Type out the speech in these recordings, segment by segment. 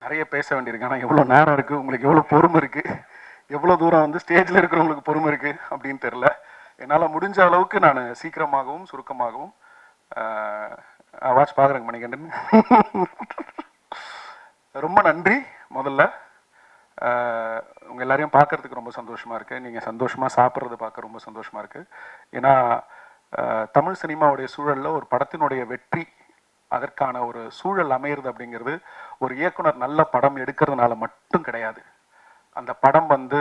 நிறைய பேச வேண்டியிருக்கு. ஆனால் எவ்வளோ நேரம் இருக்குது, உங்களுக்கு எவ்வளோ பொறுமை இருக்குது, எவ்வளோ தூரம் வந்து ஸ்டேஜில் இருக்கிறவங்களுக்கு பொறுமை இருக்குது அப்படின்னு தெரில. என்னால் முடிஞ்ச அளவுக்கு நான் சீக்கிரமாகவும் சுருக்கமாகவும் வாட்ச் பார்க்குறேங்க மணிகண்டன். ரொம்ப நன்றி. முதல்ல உங்கள் எல்லாரையும் பார்க்குறதுக்கு ரொம்ப சந்தோஷமாக இருக்குது. நீங்கள் சந்தோஷமாக சாப்பிட்றது பார்க்க ரொம்ப சந்தோஷமாக இருக்குது. ஏன்னா தமிழ் சினிமாவுடைய சூழலில் ஒரு படத்தினுடைய வெற்றி, அதற்கான ஒரு சூழல் அமையிறது அப்படிங்கிறது ஒரு இயக்குனர் நல்ல படம் எடுக்கிறதுனால மட்டும் கிடையாது. அந்த படம் வந்து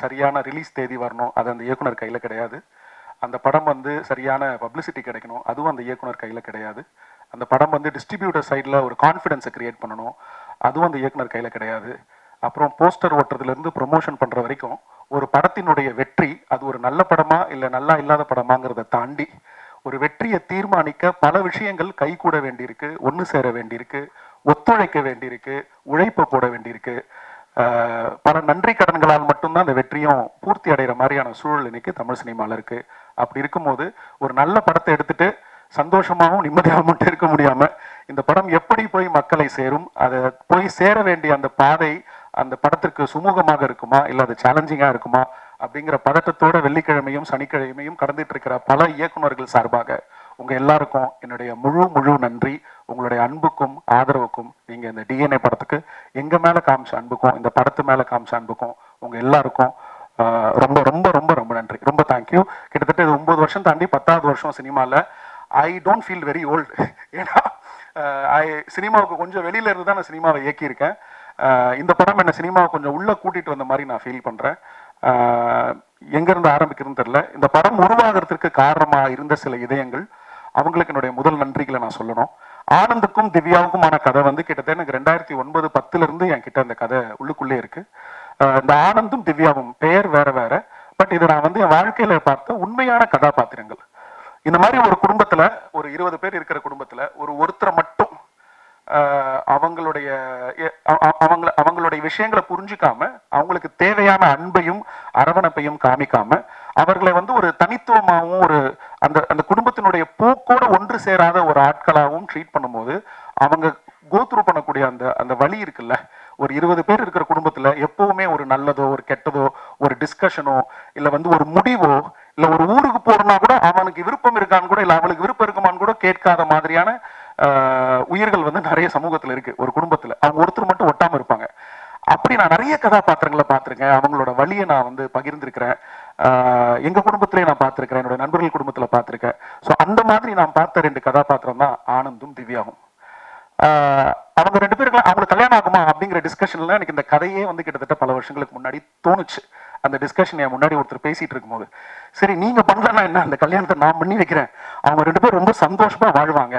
சரியான ரிலீஸ் தேதி வரணும், அது அந்த இயக்குனர் கையில் கிடையாது. அந்த படம் வந்து சரியான பப்ளிசிட்டி கிடைக்கணும், அதுவும் அந்த இயக்குனர் கையில் கிடையாது. அந்த படம் வந்து டிஸ்ட்ரிபியூட்டர் சைடில் ஒரு கான்ஃபிடென்ஸை கிரியேட் பண்ணணும், அதுவும் அந்த இயக்குனர் கையில் கிடையாது. அப்புறம் போஸ்டர் ஓட்டுறதுலேருந்து ப்ரொமோஷன் பண்ணுற வரைக்கும் ஒரு படத்தினுடைய வெற்றி அது ஒரு நல்ல படமா இல்லை நல்லா இல்லாத படமாங்கிறத தாண்டி ஒரு வெற்றியை தீர்மானிக்க பல விஷயங்கள் கை கூட வேண்டியிருக்கு, ஒன்று சேர வேண்டியிருக்கு, ஒத்துழைக்க வேண்டியிருக்கு, உழைப்பை போட வேண்டியிருக்கு. பல நன்றி கடன்களால் மட்டும்தான் அந்த வெற்றியும் பூர்த்தி அடைகிற மாதிரியான சூழல் இன்னைக்கு தமிழ் சினிமாவில் இருக்கு. அப்படி இருக்கும்போது ஒரு நல்ல படத்தை எடுத்துட்டு சந்தோஷமாகவும் நிம்மதியாக மட்டும் இருக்க முடியாம இந்த படம் எப்படி போய் மக்களை சேரும், அதை போய் சேர வேண்டிய அந்த பாதை அந்த படத்திற்கு சுமூகமாக இருக்குமா இல்லை அது சேலஞ்சிங்காக இருக்குமா அப்படிங்கிற பதட்டத்தோட வெள்ளிக்கிழமையும் சனிக்கிழமையும் கடந்துட்டு இருக்கிற பல இயக்குநர்கள் சார்பாக உங்க எல்லாருக்கும் என்னுடைய முழு நன்றி. உங்களுடைய அன்புக்கும் ஆதரவுக்கும், நீங்க இந்த டிஎன்ஏ படத்துக்கு எங்க மேல காமிச்ச அன்புக்கும் இந்த படத்து மேல காமிச்ச அன்புக்கும் உங்க எல்லாருக்கும் ரொம்ப ரொம்ப ரொம்ப ரொம்ப நன்றி. ரொம்ப தேங்க்யூ. கிட்டத்தட்ட இது 9 வருஷம் தாண்டி 10வது வருஷம் சினிமாவில். I don't feel very old. ஏன்னா சினிமாவுக்கு கொஞ்சம் வெளியில இருந்து தான் நான் சினிமாவை இயக்கியிருக்கேன். இந்த படம் என்ன சினிமாவை கொஞ்சம் உள்ள கூட்டிட்டு வந்த மாதிரி நான் ஃபீல் பண்றேன். எங்கிருந்து ஆரம்பிக்கிறதுன்னு தெரியல. இந்த படம் உருவாகிறதுக்கு காரணமாக இருந்த சில இதயங்கள், அவங்களுக்கு என்னுடைய முதல் நன்றிகளை நான் சொல்லணும். ஆனந்துக்கும் திவ்யாவுக்குமான கதை வந்து கிட்டத்தட்ட எனக்கு 2009-10 இருந்து என் கிட்ட அந்த கதை உள்ளுக்குள்ளே இருக்கு. இந்த ஆனந்தும் திவ்யாவும் பெயர் வேற வேற, பட் இதை நான் வந்து என் வாழ்க்கையில பார்த்த உண்மையான கதாபாத்திரங்கள். இந்த மாதிரி ஒரு குடும்பத்துல ஒரு 20 பேர் இருக்கிற குடும்பத்துல ஒருத்தரை மட்டும் அவங்களுடைய விஷயங்களை புரிஞ்சுக்காம, அவங்களுக்கு தேவையான அன்பையும் அரவணைப்பையும் காமிக்காம, அவர்களை வந்து ஒரு தனித்துவமாகவும் ஒரு அந்த அந்த குடும்பத்தினுடைய போக்கோட ஒன்று சேராத ஒரு ஆட்களாகவும் ட்ரீட் பண்ணும்போது அவங்க கோத்ரூ பண்ணக்கூடிய அந்த அந்த வழி இருக்குல்ல. ஒரு 20 பேர் இருக்கிற குடும்பத்துல எப்பவுமே ஒரு நல்லதோ ஒரு கெட்டதோ ஒரு டிஸ்கஷனோ இல்லை வந்து ஒரு முடிவோ இல்லை ஒரு ஊருக்கு போறோம்னா கூட அவனுக்கு விருப்பம் இருக்கான்னு கூட இல்லை அவளுக்கு விருப்பம் இருக்குமான்னு கூட கேட்காத மாதிரியான உயிர்கள் வந்து நிறைய சமூகத்துல இருக்கு. ஒரு குடும்பத்துல அவங்க ஒருத்தர் மட்டும் ஒட்டாம இருப்பாங்க. அப்படி நான் நிறைய கதாபாத்திரங்களை பார்த்துருக்கேன். அவங்களோட வழியை நான் வந்து பகிர்ந்திருக்கிறேன். எங்க குடும்பத்திலேயே நான் பார்த்துருக்கிறேன், என்னோட நண்பர்கள் குடும்பத்துல பார்த்துருக்கேன். ஸோ அந்த மாதிரி நான் பார்த்த 2 கதாபாத்திரம் தான் ஆனந்தும் திவ்யாவும். அவங்க 2 பேருக்கு அவங்களுக்கு கல்யாணம் ஆகுமா அப்படிங்கிற டிஸ்கஷன்ல எனக்கு இந்த கதையே வந்து கிட்டத்தட்ட பல வருஷங்களுக்கு முன்னாடி தோணுச்சு. அந்த டிஸ்கஷன் என் முன்னாடி ஒருத்தர் பேசிட்டு இருக்கும்போது, சரி நீங்க பண்ணலன்னா என்ன, அந்த கல்யாணத்தை நான் பண்ணி வைக்கிறேன், அவங்க 2 பேரும் ரொம்ப சந்தோஷமா வாழ்வாங்க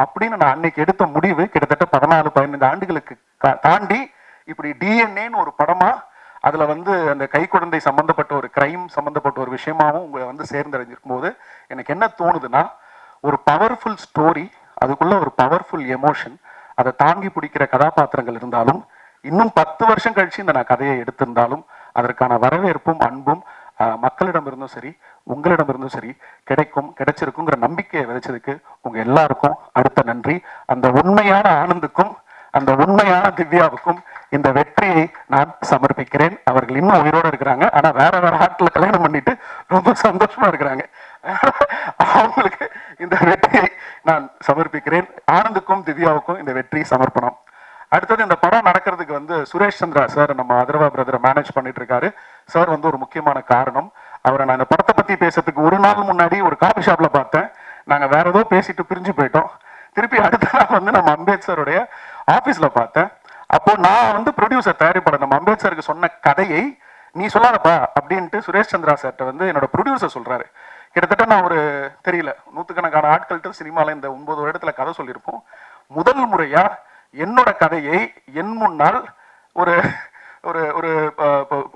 அப்படின்னு நான் அன்னைக்கு எடுத்த முடிவு கிட்டத்தட்ட 14-15 ஆண்டுகளுக்கு தாண்டி இப்படி டிஎன்ஏன்னு ஒரு படமா அதுல வந்து அந்த கை குழந்தை சம்பந்தப்பட்ட ஒரு கிரைம் சம்பந்தப்பட்ட ஒரு விஷயமாவும் உங்களை வந்து சேர்ந்தடைஞ்சிருக்கும் போது எனக்கு என்ன தோணுதுன்னா, ஒரு பவர்ஃபுல் ஸ்டோரி, அதுக்குள்ள ஒரு பவர்ஃபுல் எமோஷன், அதை தாங்கி பிடிக்கிற கதாபாத்திரங்கள் இருந்தாலும் இன்னும் 10 வருஷம் கழிச்சு இந்த நான் கதையை எடுத்திருந்தாலும் அதற்கான வரவேற்பும் அன்பும் மக்களிடமிருந்தும் சரி உங்களிடமிருந்தும் சரி கிடைச்சிருக்குங்கிற நம்பிக்கையை விதைச்சதுக்கு உங்க எல்லாருக்கும் அடுத்த நன்றி. அந்த உண்மையான ஆனந்துக்கும் அந்த உண்மையான திவ்யாவுக்கும் இந்த வெற்றியை நான் சமர்ப்பிக்கிறேன். அவர்கள் இன்னும் உயிரோடு இருக்கிறாங்க, ஆனா வேற வேற ஆட்களை கல்யாணம் பண்ணிட்டு ரொம்ப சந்தோஷமா இருக்கிறாங்க. அவங்களுக்கு இந்த வெற்றியை நான் சமர்ப்பிக்கிறேன். ஆனந்துக்கும் திவ்யாவுக்கும் இந்த வெற்றி சமர்ப்பணம். அடுத்தது இந்த படம் நடக்கிறதுக்கு வந்து சுரேஷ் சந்திரா சார் நம்ம அதர்வா பிரதரை மேனேஜ் பண்ணிட்டு இருக்காரு. சார் வந்து ஒரு முக்கியமான காரணம். அவரை நான் இந்த படத்தை பத்தி பேசுறதுக்கு ஒரு நாள் முன்னாடி ஒரு காஃபி ஷாப்ல பார்த்தேன். நாங்க வேற ஏதோ பேசிட்டு பிரிஞ்சு போயிட்டோம். திருப்பி அடுத்த நாள் வந்து நம்ம அம்பேத்கருடைய ஆபீஸ்ல பார்த்தேன். அப்போ நான் வந்து ப்ரொடியூசர் தயாரிப்பாளர் நம்ம அம்பேத்கருக்கு சொன்ன கதையை நீ சொல்லாதப்பா அப்படின்ட்டு சுரேஷ் சந்திரா சார்ட்ட வந்து என்னோட ப்ரொடியூசர் சொல்றாரு. கிட்டத்தட்ட நான் ஒரு தெரியல 100கணக்கான ஆட்கள்கிட்ட சினிமால இந்த 9 வருடத்துல கதை சொல்லியிருப்போம். முதல் முறையா என்னோட கதையை என் முன்னால் ஒரு ஒரு ஒரு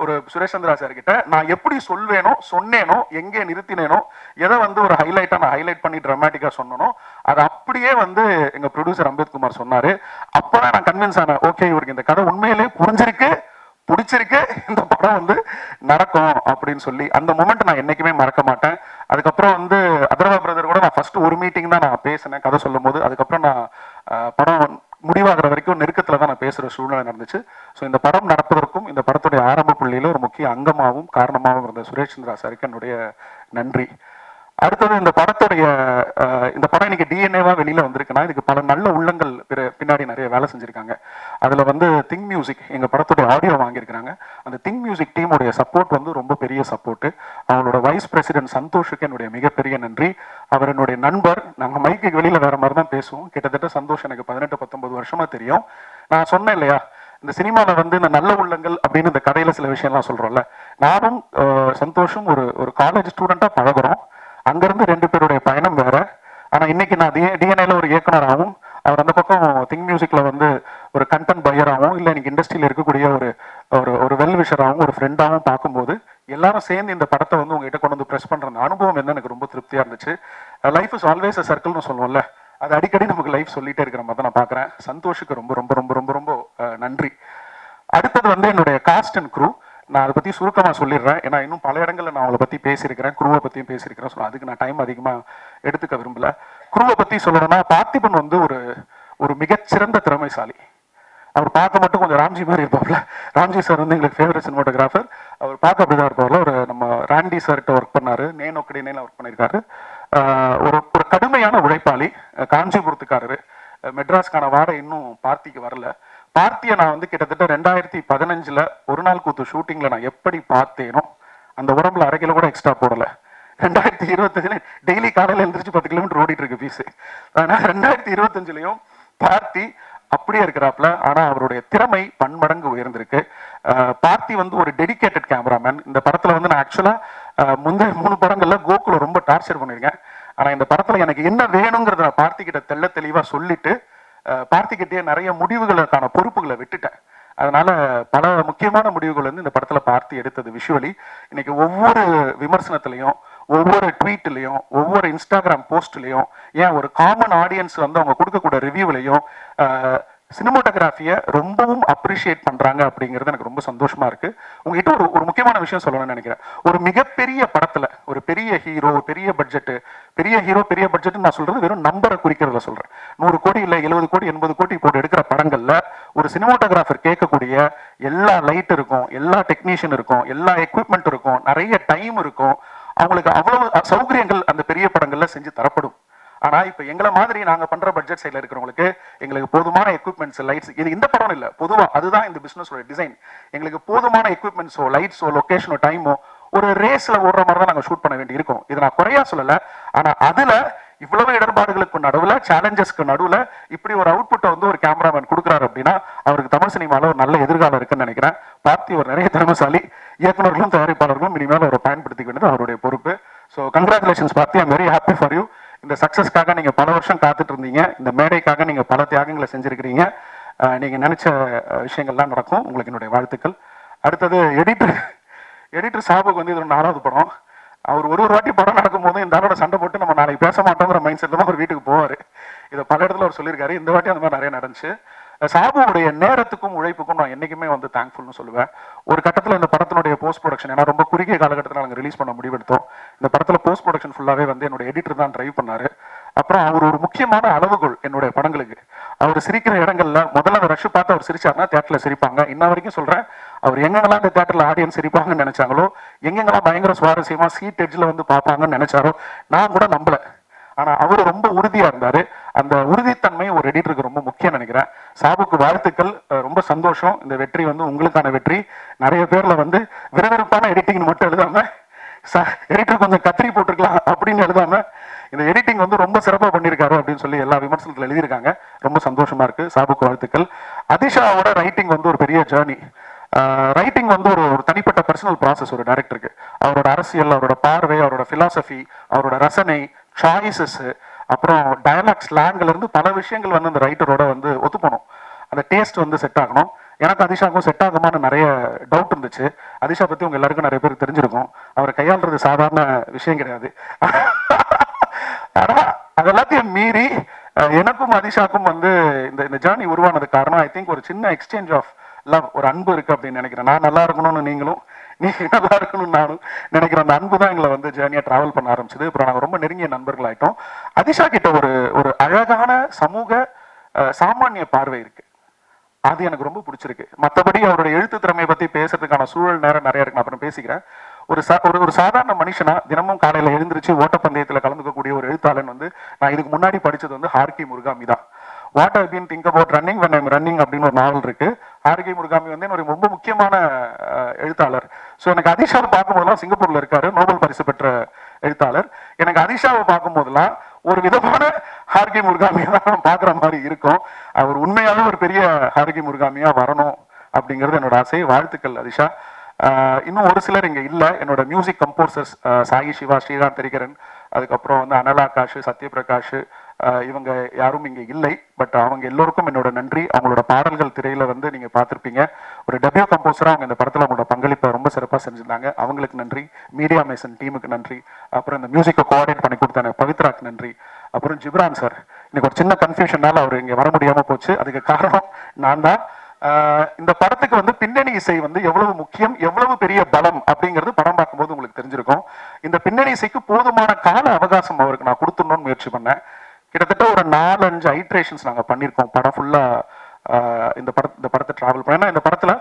ஒரு சுரேஷ் சந்திரா சார் கிட்ட நான் எப்படி சொல்வேனோ சொன்னேனோ எங்கே நிறுத்தினேனோ எதை வந்து ஒரு ஹைலைட்டா நான் ஹைலைட் பண்ணி டிராமாட்டிக்கா சொன்னனோ அதை அப்படியே வந்து எங்க ப்ரொடியூசர் அம்பேத்குமார் சொன்னாரு. அப்பதான் நான் கன்வின்ஸ் ஆனேன், ஓகே இவருக்கு இந்த கதை உண்மையிலே புரிஞ்சிருக்கு, பிடிச்சிருக்கு, இந்த படம் வந்து நடக்கும் அப்படின்னு சொல்லி. அந்த மொமெண்ட் நான் என்னைக்குமே மறக்க மாட்டேன். அதுக்கப்புறம் வந்து அதர்வா பிரதர் கூட நான் ஃபர்ஸ்ட் ஒரு மீட்டிங் தான் நான் பேசினேன் கதை சொல்லும் போது. அதுக்கப்புறம் நான் படம் முடிவாகிற வரைக்கும் நெருக்கத்தில் தான் நான் பேசுகிற சூழ்நிலை நடந்துச்சு. ஸோ இந்த படம் நடப்பதற்கும் இந்த படத்துடைய ஆரம்ப புள்ளியில் ஒரு முக்கிய அங்கமாகவும் காரணமாகவும் இருந்த சுரேஷ் சந்திரா சாருக்கு என்னுடைய நன்றி. அடுத்தது இந்த படத்துடைய இந்த படம் இன்னைக்கு டிஎன்ஏவா வெளியில வந்திருக்குன்னா இதுக்கு பல நல்ல உள்ளங்கள் பின்னாடி நிறைய வேலை செஞ்சிருக்காங்க. அதுல வந்து திங் மியூசிக் எங்க படத்துடைய ஆடியோ வாங்கியிருக்காங்க. அந்த திங் மியூசிக் டீமுடைய சப்போர்ட் வந்து ரொம்ப பெரிய சப்போர்ட். அவங்களோட வைஸ் பிரசிடென்ட் சந்தோஷுக்கு என்னுடைய மிகப்பெரிய நன்றி. அவர் என்னுடைய நண்பர். நாங்க மைக்கு வெளியில வேற மாதிரி தான் பேசுவோம். கிட்டத்தட்ட சந்தோஷ் எனக்கு 18-19 வருஷமா தெரியும். நான் சொன்னேன் இல்லையா, இந்த சினிமாவில் வந்து இந்த நல்ல உள்ளங்கள் அப்படின்னு இந்த கதையில சில விஷயம்லாம் சொல்றோம்ல, நானும் சந்தோஷம் ஒரு காலேஜ் ஸ்டூடெண்டா பழகுறோம். அங்கிருந்து 2 பேருடைய பயணம் வேற. ஆனா இன்னைக்கு நான் டிஎன்ஏல ஒரு இயக்குனராகவும் அவர் அந்த பக்கம் திங் மியூசிக்ல வந்து ஒரு கண்டென்ட் பையராகவும் இல்லை இன்னைக்கு இண்டஸ்ட்ரியில் இருக்கக்கூடிய ஒரு வெல் விஷராகவும் ஒரு ஃப்ரெண்டாகவும் பார்க்கும்போது எல்லாரும் சேர்ந்து இந்த படத்தை வந்து உங்ககிட்ட கொண்டு வந்து ப்ரெஸ் பண்ற அந்த அனுபவம் வந்து எனக்கு ரொம்ப திருப்தியா இருந்துச்சு. லைஃப் இஸ் ஆல்வேஸ் அ சர்க்கிள்னு சொல்லுவோம்ல, அது அடிக்கடி நமக்கு லைஃப் சொல்லிட்டே இருக்கிற மாதிரி தான் நான் பார்க்குறேன். சந்தோஷுக்கு ரொம்ப ரொம்ப ரொம்ப ரொம்ப ரொம்ப நன்றி. அடுத்தது வந்து என்னுடைய காஸ்ட் அண்ட் க்ரூ. நான் அதை பற்றி சுருக்கமாக சொல்லிடுறேன். ஏன்னா இன்னும் பல இடங்களில் நான் அவளை பற்றி பேசியிருக்கிறேன், குருவை பற்றியும் பேசியிருக்கிறேன். ஸோ அதுக்கு நான் டைம் அதிகமாக எடுத்துக்க விரும்பல. குருவை பற்றி சொல்லணும்னா பார்த்திபன் வந்து ஒரு மிகச்சிறந்த திறமைசாலி. அவர் பார்க்க மட்டும் கொஞ்சம் ராம்ஜி மாதிரி இருப்பார்ல. ராம்ஜி சார் வந்து எங்களுக்கு ஃபேவரட் சினிமாட்டோகிராஃபர். அவர் பார்க்க அப்படிதான் இருப்பார்ல. ஒரு நம்ம ராண்டி சார்கிட்ட ஒர்க் பண்ணாரு, நேனோக்கடினேல ஒர்க் பண்ணியிருக்காரு. ஒரு கடுமையான உழைப்பாளி, காஞ்சிபுரத்துக்காரரு. மெட்ராஸ்க்கான வாடகை இன்னும் பார்த்திக்கு வரல. பார்த்தியை நான் வந்து கிட்டத்தட்ட 2015 ஒரு நாள் கூத்து ஷூட்டிங்ல நான் எப்படி பார்த்தேனோ அந்த உடம்புல 1/2 கிலோ கூட எக்ஸ்ட்ரா போடல. 2025 டெய்லி காலையில் எழுந்திரிச்சு 10 கிலோமீட்டர் ஓடிட்டு இருக்கு பீஸ். ஆனா 2025 பார்த்தி அப்படியே இருக்கிறாப்ல. ஆனா அவருடைய திறமை பன்மடங்கு உயர்ந்திருக்கு. பார்த்தி வந்து ஒரு டெடிகேட்டட் கேமராமேன். இந்த படத்துல வந்து நான் ஆக்சுவலா முந்தைய 3 படங்கள்ல கோகுல ரொம்ப டார்ச்சர் பண்ணிருக்கேன். ஆனா இந்த படத்துல எனக்கு என்ன வேணுங்கிறத நான் பார்த்தி கிட்ட தெளிவா சொல்லிட்டு பார்த்திக்கிட்டே நிறைய முடிவுகளுக்கான பொறுப்புகளை விட்டுட்டேன். அதனால பல முக்கியமான முடிவுகள் வந்து இந்த படத்துல பார்த்து எடுத்தது விஷுவலி. இன்னைக்கு ஒவ்வொரு விமர்சனத்திலையும், ஒவ்வொரு ட்வீட்லையும், ஒவ்வொரு இன்ஸ்டாகிராம் போஸ்ட்லையும், ஏன் ஒரு காமன் ஆடியன்ஸ் வந்து அவங்க கொடுக்கக்கூடிய ரிவ்யூலையும் சினிமாட்டோகிராஃபியை ரொம்பவும் அப்ரிஷியேட் பண்றாங்க அப்படிங்கிறது எனக்கு ரொம்ப சந்தோஷமா இருக்கு. உங்ககிட்ட ஒரு முக்கியமான விஷயம் சொல்லணும்னு நினைக்கிறேன். ஒரு மிகப்பெரிய படத்துல ஒரு பெரிய ஹீரோ, பெரிய பட்ஜெட் நான் சொல்றது வெறும் நம்பரை குறிக்கிறத சொல்றேன். 100 கோடி இல்லை 70 கோடி 80 கோடி போட்டு எடுக்கிற படங்கள்ல ஒரு சினிமாட்டோகிராஃபர் கேட்கக்கூடிய எல்லா லைட் இருக்கும், எல்லா டெக்னீஷியன் இருக்கும், எல்லா எக்யூப்மெண்ட் இருக்கும், நிறைய டைம் இருக்கும். அவங்களுக்கு அவ்வளவு சௌகரியங்கள் அந்த பெரிய படங்கள்ல செஞ்சு தரப்படும். ஆனா இப்ப எங்களை மாதிரி நாங்க பண்ற பட்ஜெட் சைட்ல இருக்கிறவங்களுக்கு எங்களுக்கு போதுமான எக்யூப்மெண்ட்ஸ், லைட்ஸ், இது இந்த படம் இல்ல, பொதுவா அதுதான் இந்த பிசினஸோட டிசைன். எங்களுக்கு போதுமான எக்யூப்மெண்ட்ஸோ, லைட்ஸோ, லொகேஷனோ, டைமோ ஒரு ரேஸ்ல ஓடுற மாதிரி தான் நாங்க ஷூட் பண்ண வேண்டி இருக்கும். இதை நான் குறையா சொல்லல. ஆனா அதுல இவ்வளவு இடர்பாடுகளுக்கு நடுவுல, சேலஞ்சஸ்க்கு நடுவுல இப்படி ஒரு அவுட்புட்டை வந்து ஒரு கேமராமேன் கொடுக்குறாரு அப்படின்னா அவருக்கு தமிழ் சினிமால ஒரு நல்ல எதிர்காலம் இருக்குன்னு நினைக்கிறேன். பார்த்தி ஒரு நிறைய திறமைசாலி. இயக்குநர்களும் தயாரிப்பாளர்களும் இனிமேல் அவரை பயன்படுத்திக்க வேண்டியது அவருடைய பொறுப்பு. So congratulations Parthi, I'm very happy for you. இந்த சக்சஸ்க்காக நீங்க பல வருஷம் காத்துட்டு இருந்தீங்க. இந்த மேடைக்காக நீங்க பல தியாகங்களை செஞ்சிருக்கிறீங்க. நீங்க நினைச்ச விஷயங்கள்லாம் நடக்கும். உங்களுக்கு என்னுடைய வாழ்த்துக்கள். அடுத்தது எடிட்டர் சாபுக்கு வந்து இது 4வது படம். அவர் ஒரு வாட்டி படம் நடக்கும் போது இந்த ஆளோட சண்டை போட்டு நம்ம நாளைக்கு பேச மாட்டோங்கிற மைண்ட் செட்ல தான் அவர் வீட்டுக்கு போவார். இதை பல இடத்துல அவர் சொல்லியிருக்காரு. இந்த வாட்டி அந்த மாதிரி நிறைய நடந்துச்சு. சாபுடைய நேரத்துக்கும் உழைப்புக்கும் நான் என்னைக்குமே வந்து தேங்க்ஃபுல்னு சொல்லுவேன். ஒரு கட்டத்தில் இந்த படத்தினுடைய போஸ்ட் ப்ரொடக்ஷன், ஏன்னா ரொம்ப குறுகிய காலகட்டத்தில் நாங்கள் ரிலீஸ் பண்ண முடிவெடுத்தோம். இந்த படத்தில் போஸ்ட் ப்ரொடக்ஷன் ஃபுல்லாகவே வந்து என்னோட எடிட்டர் தான் டிரைவ் பண்ணாரு. அப்புறம் அவர் ஒரு முக்கியமான அளவுகோல் என்னுடைய படங்களுக்கு. அவர் சிரிக்கிற இடங்கள்ல முதல்ல அந்த ரஷ் பார்த்து அவர் சிரிச்சாருன்னா தியேட்டர்ல சிரிப்பாங்க. இன்ன வரைக்கும் சொல்றேன், அவர் எங்கெங்கெல்லாம் இந்த தியேட்டர்ல ஆடியன்ஸ் சிரிப்பாங்கன்னு நினைச்சாங்களோ, எங்கெங்கெல்லாம் பயங்கர சுவாரஸ்யமா சீட் எட்ஜ்ல வந்து பார்ப்பாங்கன்னு நினைச்சாரோ நான் கூட நம்பல. ஆனா அவர் ரொம்ப உறுதியா இருந்தாரு. அந்த உறுதித்தன்மை ஒரு எடிட்டருக்கு ரொம்ப முக்கியம் நினைக்கிறேன். சாபுக்கு வாழ்த்துக்கள். ரொம்ப சந்தோஷம். இந்த வெற்றி வந்து உங்களுக்கான வெற்றி. நிறைய பேர்ல வந்து விறுவிறுப்பான எடிட்டிங் மட்டும் எழுதாம எடிட்டர் கொஞ்சம் கத்திரி போட்டிருக்கலாம் அப்படின்னு எழுதாம இந்த எடிட்டிங் வந்து ரொம்ப சிறப்பாக பண்ணியிருக்காரு அப்படின்னு சொல்லி எல்லா விமர்சனத்தில் எழுதியிருக்காங்க. ரொம்ப சந்தோஷமா இருக்கு. சாபுக்கு வாழ்த்துக்கள். அதிஷாவோட ரைட்டிங் வந்து ஒரு பெரிய ஜேர்னி. ரைட்டிங் வந்து ஒரு தனிப்பட்ட பர்சனல் ப்ராசஸ் ஒரு டைரக்டருக்கு. அவரோட அரசியல், அவரோட பார்வை, அவரோட பிலாசபி, அவரோட ரசனை, சாய்ஸஸ், அப்புறம் டயலாக் ஸ்லாங்ல இருந்து பல விஷயங்கள் வந்து அந்த ரைட்டரோட வந்து ஒத்து போகணும். அந்த டேஸ்ட் வந்து செட் ஆகணும். எனக்கு அதிஷாவுக்கும் செட் ஆகுமான்னு நிறைய டவுட் இருந்துச்சு. அதிஷா பத்தி உங்க எல்லாருக்கும் நிறைய பேருக்கு தெரிஞ்சிருக்கும். அவரை கையாளுறது சாதாரண விஷயம் கிடையாது. ஆனா அதெல்லாத்தையும் மீறி எனக்கும் அதிஷாக்கும் வந்து இந்த ஜேர்னி உருவானது காரணம் ஐ திங்க் ஒரு சின்ன எக்ஸ்சேஞ்ச் ஆஃப் லவ், ஒரு அன்பு இருக்கு அப்படின்னு நினைக்கிறேன். நான் நல்லா இருக்கணும்னு நீங்களும், நீங்க நல்லா இருக்கணும்னு நானும் நினைக்கிறேன். அந்த அன்பு தான் எங்களை வந்து ஜேர்னியா டிராவல் பண்ண ஆரம்பிச்சது. அப்புறம் நாங்கள் ரொம்ப நெருங்கிய நண்பர்கள் ஆயிட்டோம். அதிஷா கிட்ட ஒரு அழகான சமூக சாமானிய பார்வை இருக்கு. அது எனக்கு ரொம்ப பிடிச்சிருக்கு. மற்றபடி அவருடைய எழுத்து திறமையை பத்தி பேசுறதுக்கான சூழல் நேரம் நிறைய இருக்கு, நான் அப்புறம் பேசிக்கிறேன். ஒரு சாதாரண மனுஷனா தினமும் காலையில எழுந்திருச்சு ஓட்டப்பந்தயத்தில் கலந்துக்கக்கூடிய ஒரு எழுத்தாளன் வந்து நான் இதுக்கு முன்னாடி படிச்சது வந்து ஹார்கி முருகாமி தான். What I been think about running when I'm running அப்படின்னு ஒரு நாவல் இருக்கு. ஹார்கி முருகாமி வந்து என்னுடைய ரொம்ப முக்கியமான எழுத்தாளர். ஸோ எனக்கு அதிஷாவை பார்க்கும்போதெல்லாம், சிங்கப்பூர்ல இருக்காரு, நோபல் பரிசு பெற்ற எழுத்தாளர். எனக்கு அதிஷாவை பார்க்கும்போதெல்லாம் ஒரு விதமான ஹார்கி முருகாமியா தான் பார்க்குற மாதிரி இருக்கும். அவர் உண்மையாவே ஒரு பெரிய ஹார்கி முருகாமியா வரணும் அப்படிங்கிறது என்னோட ஆசை. வாழ்த்துக்கள் அதிஷா. இன்னும் ஒரு சிலர் இங்கே இல்லை. என்னோட மியூசிக் கம்போசர்ஸ் சாயி சிவா, ஸ்ரீகாந்த் தெரிகரன், அதுக்கப்புறம் வந்து அனலாகாஷ், சத்யபிரகாஷ், இவங்க யாரும் இங்கே இல்லை. பட் அவங்க எல்லோருக்கும் என்னோட நன்றி. அவங்களோட பாடல்கள் திரையில வந்து நீங்க பார்த்துருப்பீங்க. ஒரு டெபியூ கம்போசரா அவங்க இந்த படத்துல அவங்களோட பங்களிப்பை ரொம்ப சிறப்பாக செஞ்சிருந்தாங்க. அவங்களுக்கு நன்றி. மீடியா மேசன் டீமுக்கு நன்றி. அப்புறம் இந்த மியூசிக்கை கோஆர்டினேட் பண்ணி கொடுத்தாங்க பவித்ராக்கு நன்றி. அப்புறம் ஜிப்ரான் சார், இன்னைக்கு ஒரு சின்ன கன்ஃபியூஷனால அவர் இங்கே வர முடியாம போச்சு. அதுக்கு காரணம் நான் தான். இந்த படத்துக்கு வந்து பின்னணி இசை வந்து எவ்வளவு முக்கியம், எவ்வளவு பெரிய பலம் அப்படிங்கிறது படம் பார்க்கும்போது உங்களுக்கு தெரிஞ்சிருக்கும். இந்த பின்னணி இசைக்கு போதுமான கால அவகாசம் அவருக்கு நான் கொடுத்துடணும்னு முயற்சி பண்ணேன். கிட்டத்தட்ட ஒரு 4-5 ஐட்ரேஷன்ஸ் நாங்கள் பண்ணியிருக்கோம் படம் ஃபுல்லா. இந்த படத்தை டிராவல் பண்ண, இந்த படத்துல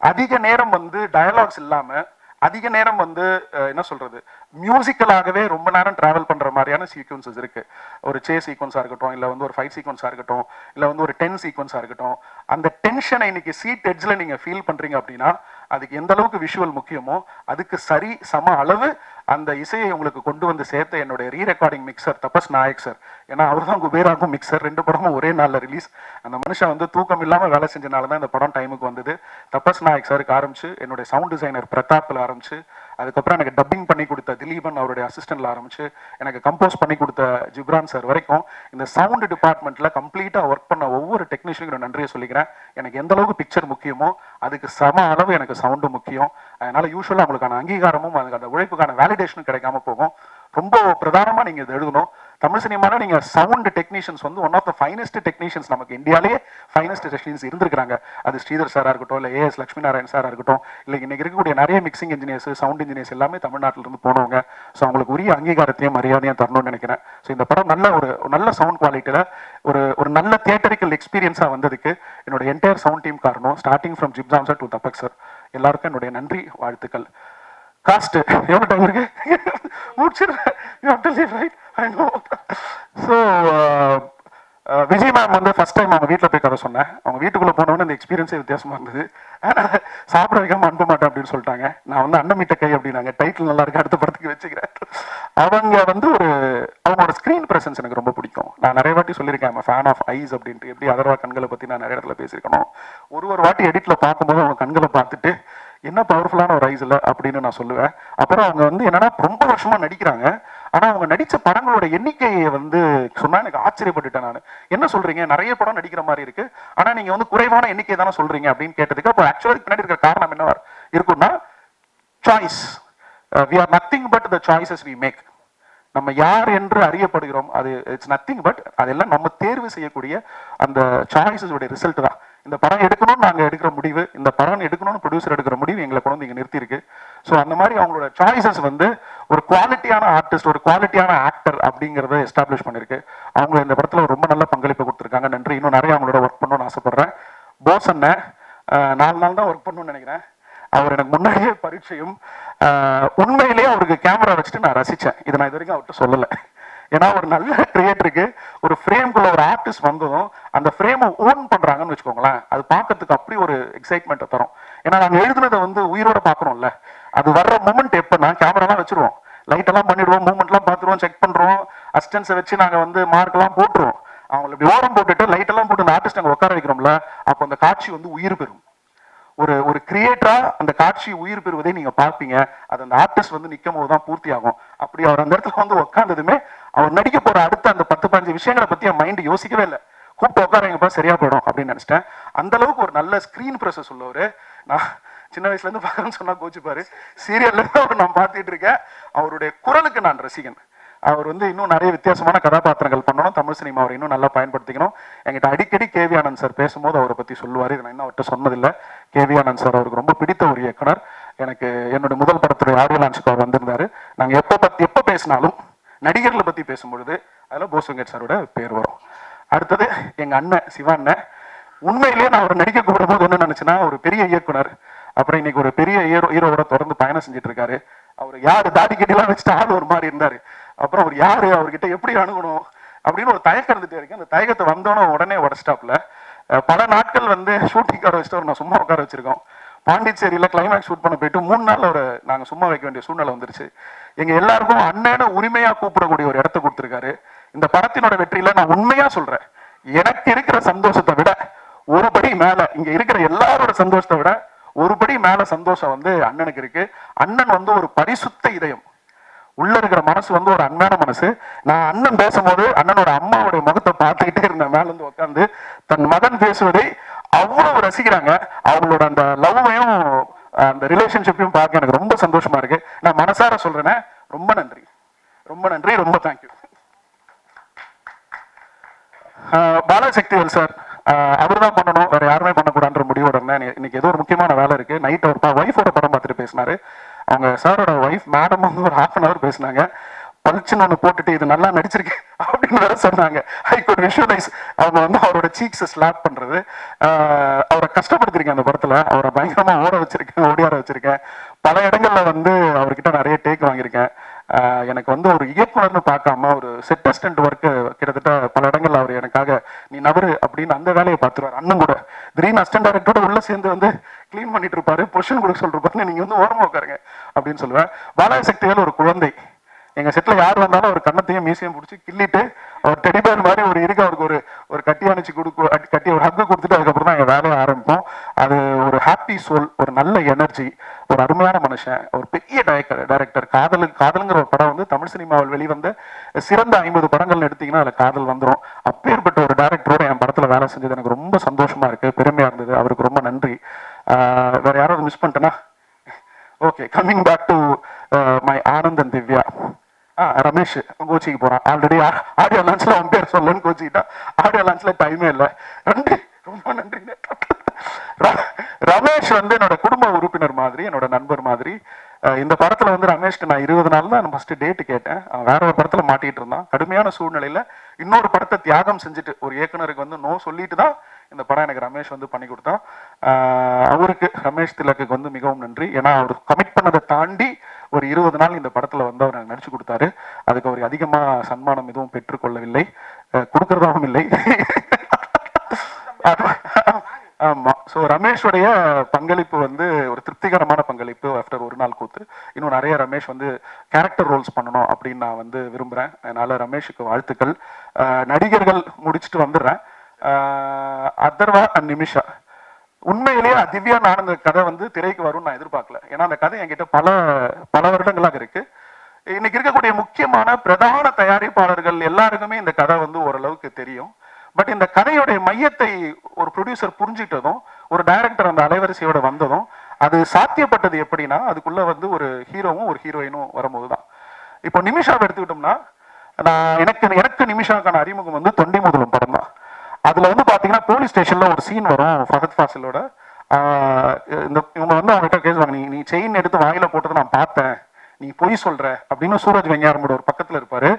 அதிக நேரம் வந்து டயலாக்ஸ் இல்லாம, அதிக நேரம் வந்து என்ன சொல்றது, மியூசிக்கலாகவே ரொம்ப நேரம் டிராவல் பண்ற மாதிரியான சீக்வன்சஸ் இருக்கு. ஒரு சே சீக்வன்ஸா இருக்கட்டும், இல்ல வந்து ஒரு ஃபைட் சீக்வன்ஸா இருக்கட்டும், இல்ல வந்து ஒரு 10 சீக்வன்ஸா இருக்கட்டும், அந்த டென்ஷனை இன்னைக்கு சீட் எட்ஜ்ல நீங்க ஃபீல் பண்றீங்க அப்படின்னா அதுக்கு எந்த அளவுக்கு விஷுவல் முக்கியமோ அதுக்கு சரி சம அளவு அந்த இசையை உங்களுக்கு கொண்டு வந்து சேர்த்த என்னுடைய ரீ ரெக்கார்டிங் மிக்சர் தபஸ் நாயக் சார். ஏன்னா அவர் தான் குபேராக்கும் மிக்சர். 2 படமும் ஒரே நாளில் ரிலீஸ். அந்த மனுஷன் வந்து தூக்கம் இல்லாமல் வேலை செஞ்சனால தான் இந்த படம் டைமுக்கு வந்தது. தபஸ் நாயக் சாருக்கு ஆரம்பிச்சு, என்னுடைய சவுண்ட் டிசைனர் பிரதாப்பில் ஆரம்பிச்சு, அதுக்கப்புறம் எனக்கு டப்பிங் பண்ணி கொடுத்த திலீபன் அவருடைய அசிஸ்டன்ட்ல ஆரம்பிச்சு, எனக்கு கம்போஸ் பண்ணி கொடுத்த ஜிப்ரான் சார் வரைக்கும் இந்த சவுண்ட் டிபார்ட்மெண்ட்ல கம்ப்ளீட்டா ஒர்க் பண்ண ஒவ்வொரு டெக்னீஷியனுக்கும் நன்றியை சொல்லிக்கிறேன். எனக்கு எந்த அளவுக்கு பிக்சர் முக்கியமோ அதுக்கு சம அளவு எனக்கு சவுண்டு முக்கியம். அதனால யூஸ்வலா அவங்களுக்கான அங்கீகாரமும் அதுக்கு அந்த உழைப்புக்கான வேலிடேஷனும் கிடைக்காம போகும். ரொம்ப பிரதானமா நீங்க இதை எழுதணும். தமிழ் சினிமால நீங்க சவுண்ட் டெக்னீஷியன்ஸ் வந்து one of the finest technicians நமக்கு இந்தியாலேயே ஃபைனஸ்ட் டெக்னீஷியன்ஸ் இருந்திருக்காங்க. அது ஸ்ரீதர் சாரா இருக்கட்டும், இல்லை ஏஎஸ் லட்சுமி நாராயண் சாரா இருக்கட்டும், இல்லை இன்னைக்கு இருக்கக்கூடிய நிறைய மிக்சிங் இன்ஜினியர்ஸ், சவுண்ட் இன்ஜினியர்ஸ் எல்லாமே தமிழ்நாட்டில இருந்து போனவங்க. ஸோ அவங்களுக்கு உரிய அங்கீகாரத்தையும் மரியாதையும் தரணும்னு நினைக்கிறேன். ஸோ இந்த படம் நல்ல சவுண்ட் குவாலிட்டியில ஒரு நல்ல தியேட்டரிக்கல் எக்ஸ்பீரியன்ஸா வந்ததுக்கு என்னோட என்டையர் சவுண்ட் டீம் காரணம். Starting from Ghibran sir to தபக் சார், எல்லாருக்கும் என்னுடைய நன்றி, வாழ்த்துக்கள். காஸ்ட் எவ்வளோ டைம் இருக்கு? முடிச்சிருக்கேன். ஸோ விஜய் மேம் வந்து ஃபர்ஸ்ட் டைம் அவங்க வீட்டில் போய் கதை சொன்னேன். அவங்க வீட்டுக்குள்ளே போனவொன்னே இந்த எக்ஸ்பீரியன்ஸே வித்தியாசமாக இருந்தது. சாப்பிட வைக்காம அனுப்ப மாட்டேன் அப்படின்னு சொல்லிட்டாங்க. நான் வந்து அன்னமிட்ட கை அப்படின்னாங்க. டைட்டில் நல்லா இருக்கு, அடுத்த படத்துக்கு வச்சுக்கிறேன். அவங்க வந்து அவங்களோட ஸ்க்ரீன் ப்ரெசன்ஸ் எனக்கு ரொம்ப பிடிக்கும். நான் நிறைய வாட்டி சொல்லியிருக்கேன், ஃபேன் ஆஃப் ஐஸ் அப்படின்ட்டு. எப்படி அதர்வா கண்களை பற்றி நான் நிறைய இடத்துல பேசியிருக்கணும். ஒரு வாட்டி எடிட்ல பார்க்கும்போது அவங்க கண்களை பார்த்துட்டு என்ன பவர்ஃபுல்லான ஒரு ஐஸ் இல்லை அப்படின்னு நான் சொல்லுவேன். அப்புறம் அவங்க வந்து என்னன்னா ரொம்ப வருஷமா நடிக்கிறாங்க. ஆனா அவங்க நடிச்ச படங்களோட எண்ணிக்கையை வந்து சொன்னா எனக்கு ஆச்சரியப்பட்டுட்டேன். நான் என்ன சொல்றீங்க, நிறைய படம் நடிக்கிற மாதிரி இருக்கு, ஆனா நீங்க வந்து குறைவான எண்ணிக்கை தானே சொல்றீங்க அப்படின்னு கேட்டதுக்கு, அப்போ ஆக்சுவலி பின்னாடி இருக்கிற காரணம் என்ன இருக்குன்னா, choice. We are nothing but the choices we make. நம்ம யார் என்று அறியப்படுகிறோம், அது இட்ஸ் நத்திங் பட் அதெல்லாம் நம்ம தேர்வு செய்யக்கூடிய அந்த சாய்ஸஸோட ரிசல்ட் தான். இந்த படம் எடுக்கணும்னு நாங்கள் எடுக்கிற முடிவு, இந்த படம் எடுக்கணும்னு ப்ரொடியூசர் எடுக்கிற முடிவு எங்களை கொண்டு வந்து இங்கே நிறுத்திருக்கு. ஸோ அந்த மாதிரி அவங்களோட சாய்ஸஸ் வந்து ஒரு குவாலிட்டியான ஆர்டிஸ்ட், ஒரு குவாலிட்டியான ஆக்டர் அப்படிங்கிறத எஸ்டாப்ளிஷ் பண்ணிருக்கு. அவங்க இந்த படத்தில் ரொம்ப நல்ல பங்களிப்பு கொடுத்துருக்காங்க. நன்றி. இன்னும் நிறைய அவங்களோட ஒர்க் பண்ணணும்னு ஆசைப்படுறேன். போஸ் அண்ணன் 4 நாள் தான் ஒர்க் பண்ணணும்னு நினைக்கிறேன். அவர் எனக்கு முன்னாடியே பரிச்சயம். உண்மையிலேயே அவருக்கு கேமரா வச்சுட்டு நான் ரசித்தேன். இதை நான் இது வரைக்கும் அவர்கிட்ட சொல்லலை. ஏன்னா ஒரு நல்ல கிரியேட்டருக்கு ஒரு ஃப்ரேம்குள்ள ஒரு ஆர்டிஸ்ட் வந்ததும் அந்த ஃப்ரேமை ஓன் பண்றாங்கன்னு வச்சுக்கோங்களேன், அது பார்க்கறதுக்கு அப்படி ஒரு எக்ஸைட்மெண்ட்டை தரும். ஏன்னா நாங்கள் எழுதுனதை வந்து உயிரோட பார்க்குறோம்ல, அது வர்ற மூமெண்ட் எப்போனா கேமராலாம் வச்சிருவோம், லைட் எல்லாம் பண்ணிடுவோம், மூமெண்ட்லாம் பார்த்துருவோம், செக் பண்றோம், அசிஸ்டன்ஸை வச்சு நாங்கள் வந்து மார்க்கெல்லாம் போட்டுருவோம். அவங்களை இப்படி ஓரம் போட்டுட்டு லைட் எல்லாம் போட்டு அந்த ஆர்டிஸ்ட் அங்கே உட்கார வைக்கிறோம்ல, அப்போ அந்த காட்சி வந்து உயிர் பெறும். ஒரு கிரியேட்டரா அந்த காட்சி உயிர் பெறுவதை நீங்க பார்ப்பீங்க. அது அந்த ஆர்டிஸ்ட் வந்து நிற்கும் போதுதான் பூர்த்தி ஆகும். அப்படி அவர் அந்த இடத்துல வந்து உட்கார்ந்ததுமே அவர் நடிக்க போற அடுத்த அந்த 10-15 விஷயங்களை பத்தி என் மைண்ட் யோசிக்கவே இல்லை. கூப்பிட்டு உட்காரங்கப்பா சரியா போயிடும் அப்படின்னு நினைச்சிட்டேன். அந்த அளவுக்கு ஒரு நல்ல ஸ்கிரீன் ப்ரெசஸ் உள்ளவரு. நான் சின்ன வயசுல இருந்து பார்க்கறேன்னு சொன்னா கோச்சுப்பாரு. சீரியல்ல அவர் நான் பார்த்துட்டு இருக்கேன். அவருடைய குரலுக்கு நான் ரசிகன். அவர் வந்து இன்னும் நிறைய வித்தியாசமான கதாபாத்திரங்கள் பண்ணணும். தமிழ் சினிமா அவர் இன்னும் நல்லா பயன்படுத்திக்கணும். என்கிட்ட அடிக்கடி கேவி ஆனந்த் சார் பேசும்போது அவரை பத்தி சொல்லுவார். இதை நான் இன்னும் அவர்கிட்ட சொன்னதில்லை. கேவி ஆனந்த் சார் அவருக்கு ரொம்ப பிடித்த ஒரு இயக்குனர். எனக்கு என்னோட முதல் படத்துடைய ஆடியோ லான்ச்சுக்கு அவர் வந்திருந்தாரு. நாங்கள் எப்போ பேசினாலும் நடிகர்களை பத்தி பேசும்பொழுது அதில் போஸ் வெங்கட் சாரோட பேர் வரும். அடுத்தது எங்க அண்ணன் சிவா அண்ணன். உண்மையிலேயே நான் அவர் நடிக்க கூடும் போது என்ன நினைச்சேன்னா, ஒரு பெரிய இயக்குனர், அப்புறம் இன்னைக்கு ஒரு பெரிய ஹீரோவோட தொடர்ந்து பயணம் செஞ்சுட்டு இருக்காரு. அவர் யாரு, தாடி கட்டிலாம் வச்சுட்டு ஆள் ஒரு மாதிரி இருந்தாரு. அப்புறம் அவர் யாரு, அவர்கிட்ட எப்படி அணுகணும் அப்படின்னு ஒரு தயக்கம் இருந்துட்டே இருக்கு. அந்த தயக்கத்தை வந்தோன்னே உடனே உடஸ்டாப்ல பல நாட்கள் வந்து ஷூட்டிங் உட்கார வச்சுட்டு நான் சும்மா உட்கார வச்சிருக்கோம். பாண்டிச்சேரியில் கிளைமேக்ஸ் ஷூட் பண்ண போயிட்டு 3 நாள் ஒரு நாங்கள் சும்மா வைக்க வேண்டிய சூழ்நிலை வந்துருச்சு. எங்க எல்லாருக்கும் அண்ணன்னு உரிமையா கூப்பிடக்கூடிய ஒரு இடத்த கொடுத்துருக்காரு. இந்த படத்தினோட வெற்றியில நான் உண்மையா சொல்றேன், எனக்கு இருக்கிற சந்தோஷத்தை விட ஒரு படி மேல, இங்க இருக்கிற எல்லாரோட சந்தோஷத்தை விட ஒரு படி மேல சந்தோஷம் வந்து அண்ணனுக்கு இருக்கு. அண்ணன் வந்து ஒரு பரிசுத்த இதயம், உள்ள இருக்கிற மனசு வந்து ஒரு அன்பான மனசு. நான் அண்ணன் பேசும்போது அண்ணனோட அம்மாவுடைய முகத்தை பார்த்துக்கிட்டே இருந்தேன். மேல இருந்து உட்காந்து தன் மகன் பேசுவதை அவ்வளவு ரசிக்கிறாங்க. அவங்களோட அந்த லவ்வையும் அந்த ரிலேஷன்ஷிப்பையும் பார்க்க எனக்கு ரொம்ப சந்தோஷமா இருக்கு. நான் மனசார சொல்றேன், ரொம்ப நன்றி, ரொம்ப நன்றி, ரொம்ப தேங்க்யூ. பாலசக்திவேல் சார், அவர் தான் பண்ணணும், வேற யாருமே பண்ணக்கூடாதுன்ற முடிவோட இருந்தேன். இன்னைக்கு ஏதோ ஒரு முக்கியமான வேலை இருக்கு. நைட் அவர் ஒய்ஃபோட படம் பார்த்துட்டு பேசினாரு. அவங்க சாரோட ஒய்ஃப் மேடம் வந்து ஒரு 1/2 hour பேசினாங்க. பளிச்சுன்னு ஒன்று போட்டுட்டு இது நல்லா நடிச்சிருக்கு அப்படின்னு வேற சொன்னாங்க. ஐ குட் விஷுவலைஸ் அவங்க வந்து அவரோட சீக்ஸை ஸ்லாப் பண்றது. அவரை கஷ்டப்படுத்திருக்கேன் அந்த படத்துல. அவரை பயங்கரமா ஓடியார வச்சிருக்கேன். பல இடங்கள்ல வந்து அவர்கிட்ட நிறைய டேக் வாங்கியிருக்கேன். எனக்கு வந்து ஒரு இயக்குனர்னு பார்க்காம ஒரு செட் அசிஸ்டன்ட் ஒர்க்கு கிட்டத்தட்ட பல இடங்கள்ல அவர் எனக்காக நீ நவரு அப்படின்னு அந்த வேலையை பார்த்துருவார். அண்ணன் கூட திடீர்னு அசிஸ்டன்ட் டைரக்டரோட உள்ள சேர்ந்து வந்து கிளீன் பண்ணிட்டு இருப்பாரு, பொசிஷன் கொடுக்க சொல்லிருப்பாரு, நீங்க வந்து ஓரமா உட்காருங்க அப்படின்னு சொல்லுவேன். பாலசக்திவேல் ஒரு குழந்தை. எங்க செட்ல யார் வந்தாலும் ஒரு கண்ணத்தையும் மீசையும் பிடிச்சி கிள்ளிட்டு அவர் டெடிபேர் மாதிரி ஒரு இருக்கு, அவருக்கு ஒரு கட்டி அணைச்சு கட்டி ஒரு ஹக்கு கொடுத்துட்டு அதுக்கப்புறம் தான் எங்க வேலையை ஆரம்பிப்போம். அது ஒரு ஹாப்பி சோல், ஒரு நல்ல எனர்ஜி, ஒரு அருமையான மனுஷன், ஒரு பெரிய டைரக்டர். காதலுங்கிற ஒரு படம் வந்து தமிழ் சினிமாவில் வெளிவந்த சிறந்த 50 படங்கள்னு எடுத்தீங்கன்னா அதுல காதல் வந்துடும். அப்பேற்பட்ட ஒரு டைரக்டரோட என் படத்துல வேலை செஞ்சது எனக்கு ரொம்ப சந்தோஷமா இருக்கு, பெருமையா இருந்தது. அவருக்கு ரொம்ப நன்றி. வேற யாராவது மிஸ் பண்ணிட்டேன்னா okay. Coming back to my Anand and Divya. Ramesh கோச்சிக்கு போறான். ஆல்ரெடி ஆடியோ லான்ச்ல அவன் பேர் சொல்லணும்னு கோச்சிக்கிட்டான். ஆடியோ லான்ச்ல டைமே இல்லை. ரொம்ப நன்றி. ரமேஷ் வந்து என்னோட குடும்ப உறுப்பினர் மாதிரி, என்னோட நண்பர் மாதிரி. இந்த படத்துல வந்து ரமேஷ்க்கு நான் 20 நாள் தான் ஃபர்ஸ்ட் டேட் கேட்டேன். வேற ஒரு படத்துல மாட்டிட்டு இருந்தான். கடுமையான சூழ்நிலையில இன்னொரு படத்தை தியாகம் செஞ்சுட்டு ஒரு இயக்குனருக்கு வந்து நோ சொல்லிட்டு தான் இந்த படம் எனக்கு ரமேஷ் வந்து பண்ணி கொடுத்தான். அவருக்கு ரமேஷ் திலக்கு வந்து மிகவும் நன்றி. ஏன்னா அவர் கமிட் பண்ணதை தாண்டி ஒரு 20 நாள் இந்த படத்துல வந்து அவர் எனக்கு நடிச்சு கொடுத்தாரு. அதுக்கு அவர் அதிகமா சன்மானம் எதுவும் பெற்றுக்கொள்ளவில்லை, கொடுக்கறதாகவும் இல்லை. ஆமா. ஸோ ரமேஷோடைய பங்களிப்பு வந்து ஒரு திருப்திகரமான பங்களிப்பு. ஆஃப்டர் ஒரு நாள் கூத்து இன்னும் நிறைய ரமேஷ் வந்து கேரக்டர் ரோல்ஸ் பண்ணணும் அப்படின்னு நான் வந்து விரும்புகிறேன். அதனால ரமேஷுக்கு வாழ்த்துக்கள். நடிகர்கள் முடிச்சுட்டு வந்துடுறேன். அதர்வா அண்ட் நிமிஷா, உண்மையிலேயே திவ்யா ஆனந்த கதை வந்து திரைக்கு வரும்னு நான் எதிர்பார்க்கல. ஏன்னா அந்த கதை என்கிட்ட பல வருடங்களாக இருக்கு. இன்னைக்கு இருக்கக்கூடிய முக்கியமான பிரதான தயாரிப்பாளர்கள் எல்லாருக்குமே இந்த கதை வந்து ஓரளவுக்கு தெரியும். பட் இந்த கதையுடைய மையத்தை ஒரு ப்ரொடியூசர் புரிஞ்சுக்கிட்டதும், ஒரு டைரக்டர் அந்த அலைவரிசையோட வந்ததும், அது சாத்தியப்பட்டது எப்படின்னா அதுக்குள்ள வந்து ஒரு ஹீரோவும் ஒரு ஹீரோயினும் வரும்போது தான். இப்போ நிமிஷாவை எடுத்துக்கிட்டோம்னா, எனக்கு நிமிஷாக்கான அறிமுகம் வந்து தொண்டி முதலும் படம் தான். அதுல வந்து பாத்தீங்கன்னா போலீஸ் ஸ்டேஷன்ல ஒரு சீன் வரும் ஃபஹத் ஃபாசிலோட. இவங்க வந்து அவங்ககிட்ட கேட்குவாங்க, நீ செயின் எடுத்து வாயில போட்டதை நான் பார்த்தேன், நீ பொய் சொல்ற அப்படின்னு சூரஜ் வெங்காரமோட ஒரு பக்கத்துல இருப்பாரு.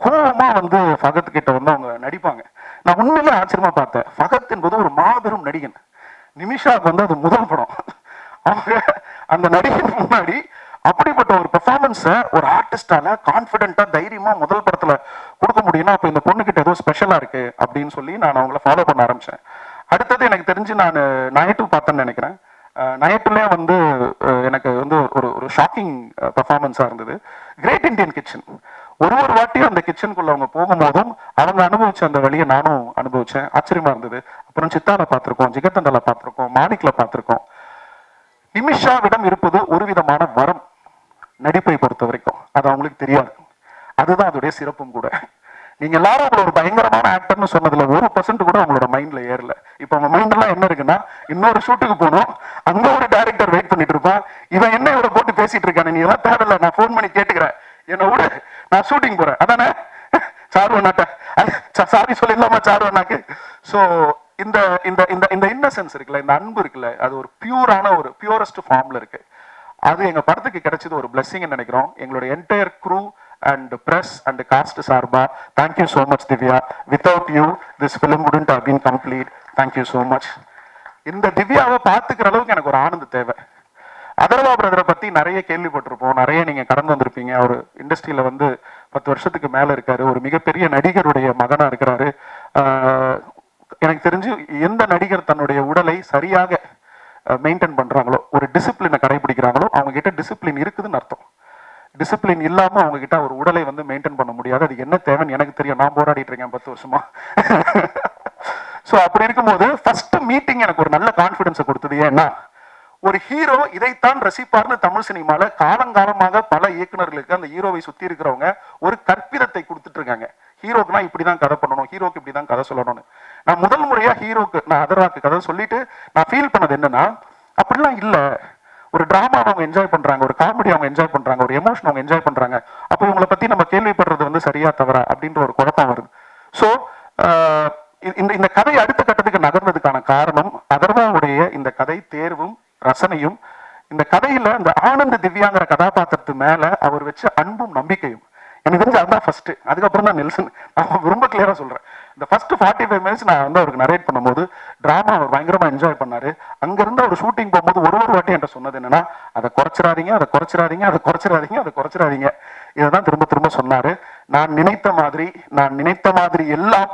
கோபமா வந்து ஃபகத் கிட்ட வந்து அவங்க நடிப்பாங்க. நான் உண்மையிலே ஆச்சரியமா பார்த்தேன். ஃபகத் என்பது ஒரு மாபெரும் நடிகன். நிமிஷாவுக்கு வந்து அது முதல் படம். அவங்க அந்த நடிகன் முன்னாடி அப்படிப்பட்ட ஒரு பெர்ஃபார்மன்ஸை ஒரு ஆர்டிஸ்டால கான்ஃபிடென்ட்டா தைரியமா முதல் படத்துல கொடுக்க முடியும்னா அப்போ இந்த பொண்ணுகிட்ட ஏதோ ஸ்பெஷலா இருக்கு அப்படின்னு சொல்லி நான் அவங்கள ஃபாலோ பண்ண ஆரம்பிச்சேன். அடுத்தது எனக்கு தெரிஞ்சு நான் நயட்டு பார்த்தேன்னு நினைக்கிறேன். நயட்டுலேயே வந்து எனக்கு வந்து ஒரு ஷாக்கிங் பெர்ஃபார்மன்ஸாக இருந்தது. கிரேட் இண்டியன் கிச்சன், ஒரு வாட்டியும் அந்த கிச்சனுக்குள்ள அவங்க போகும்போதும் அவங்க அனுபவிச்ச அந்த வழியை நானும் அனுபவிச்சேன். ஆச்சரியமா இருந்தது. அப்புறம் சித்தால பார்த்துருக்கோம், ஜிகர்தண்டால பார்த்துருக்கோம், மாணிக்ல பார்த்துருக்கோம். நிமிஷாவிடம் இருப்பது ஒரு விதமான வரம். நடிப்பை பொறுத்த வரைக்கும் அது அவங்களுக்கு தெரியாது. அதுதான் அதோடைய சிறப்பும் கூட. நீங்க எல்லாரும் அவங்கள ஒரு பயங்கரமான ஆக்டர்னு சொன்னதுல 1% கூட அவங்களோட மைண்ட்ல ஏறல. இப்ப அவங்க மைண்ட் எல்லாம் என்ன இருக்குன்னா, இன்னொரு ஷூட்டுக்கு போனோம், அங்க ஒரு டைரக்டர் வெயிட் பண்ணிட்டு இருப்பான், இவன் என்ன இவரை போட்டு பேசிட்டு இருக்கானே, நீ எல்லாம் தேவையில்ல, நான் போன் பண்ணி கேட்டுக்கிறேன், என்ன விட நான் ஷூட்டிங் போறேன், அதானே சாருவண்ணாட்ட சாரி சொல்லிடலாமா சாருவண்ணாக்கு. ஸோ இந்த இந்த இந்த இந்த இன்னசென்ஸ் இருக்குல்ல, இந்த அன்பு இருக்குல்ல, அது ஒரு பியூரான ஒரு பியூரஸ்ட் ஃபார்ம்ல இருக்கு. அது எங்க படத்துக்கு கிடைச்சது ஒரு பிளெஸிங் நினைக்கிறோம். எங்களோட entire crew and press and cast சார்பா thank you so much Divya. without you this film wouldn't have been complete. thank you so much. இந்த திவ்யாவை பார்த்துக்கிற அளவுக்கு எனக்கு ஒரு ஆனந்த தேவை. அதர்வா பிரதரை பத்தி நிறைய கேள்விப்பட்டிருப்போம், நிறைய நீங்க கடந்து வந்திருப்பீங்க. அவர் இண்டஸ்ட்ரியில வந்து 10 வருஷத்துக்கு மேல இருக்காரு, ஒரு மிகப்பெரிய நடிகருடைய மகனா இருக்கிறாரு. எனக்கு தெரிஞ்சு எந்த நடிகர் தன்னுடைய உடலை சரியாக மெயின்டைன் பண்றாங்களோ, ஒரு டிசிப்ளினை கடைபிடிக்கிறாங்களோ, அவங்க கிட்ட டிசிப்ளின் இருக்குதுன்னு அர்த்தம். டிசிப்ளின் இல்லாம அவங்க கிட்ட ஒரு உடலை வந்து மெயின்டைன் பண்ண முடியாது. அது என்ன தேவைன்னு எனக்கு தெரியும், நான் போராடிட்டு இருக்கேன் 10 வருஷமா. ஸோ அப்படி இருக்கும்போது ஃபர்ஸ்ட் மீட்டிங் எனக்கு ஒரு நல்ல கான்ஃபிடன்ஸை கொடுத்தது. ஏன்னா ஒரு ஹீரோ இதைத்தான் ரசிப்பார்னு தமிழ் சினிமால காலங்காலமாக பல இயக்குநர்களுக்கு அந்த ஹீரோவை சுத்தி இருக்கிறவங்க ஒரு கற்பிதத்தை கொடுத்துட்டு இருக்காங்க. ஹீரோக்குனா இப்படிதான் கதை பண்ணணும், ஹீரோக்கு இப்படிதான் கதை சொல்லணும்னு. நான் முதல் முறையா ஹீரோக்கு நான் அதர்வாக்கு கதை சொல்லிட்டு நான் ஃபீல் பண்ணது என்னன்னா, அப்படிலாம் இல்ல. ஒரு டிராமா அவங்க என்ஜாய் பண்றாங்க, ஒரு காமெடி அவங்க என்ஜாய் பண்றாங்க, ஒரு எமோஷன் அவங்க என்ஜாய் பண்றாங்க. அப்போ இவங்களை பத்தி நம்ம கேள்விப்படுறது வந்து சரியா தவறா அப்படின்ற ஒரு குழப்பம் வருது. ஸோ இந்த கதை அடுத்த கட்டத்துக்கு நகர்ந்ததுக்கான காரணம் அதர்வாவுடைய இந்த கதை தேர்வும் ரசனையும். இந்த கதையில இந்த ஆனந்த் திவ்யாங்கிற கதாபாத்திரத்து மேல அவர் வச்ச அன்பும் நம்பிக்கையும். எனக்கு தெரிஞ்சு அதுதான் ஃபர்ஸ்ட். அதுக்கப்புறம் தான் நெல்சன். நான் ரொம்ப கிளியரா சொல்றேன், இந்த ஃபர்ஸ்ட் 45 மினிட்ஸ் நான் வந்து அவருக்கு நரேட் பண்ணும்போது டிராமா அவர் பயங்கரமா என்ஜாய் பண்ணாரு. அங்க இருந்து அவர் ஷூட்டிங் போகும்போது ஒரு வாட்டி என்கிட்ட சொன்னது என்னன்னா, அதை குறைச்சிடாதீங்க, அதை குறைச்சிடாதீங்க, அதை குறைச்சிடாதீங்க, அதை குறைச்சிடாதீங்க. இதைதான் திரும்ப திரும்ப சொன்னாரு. நான் நினைத்த மாதிரி எல்லாம்,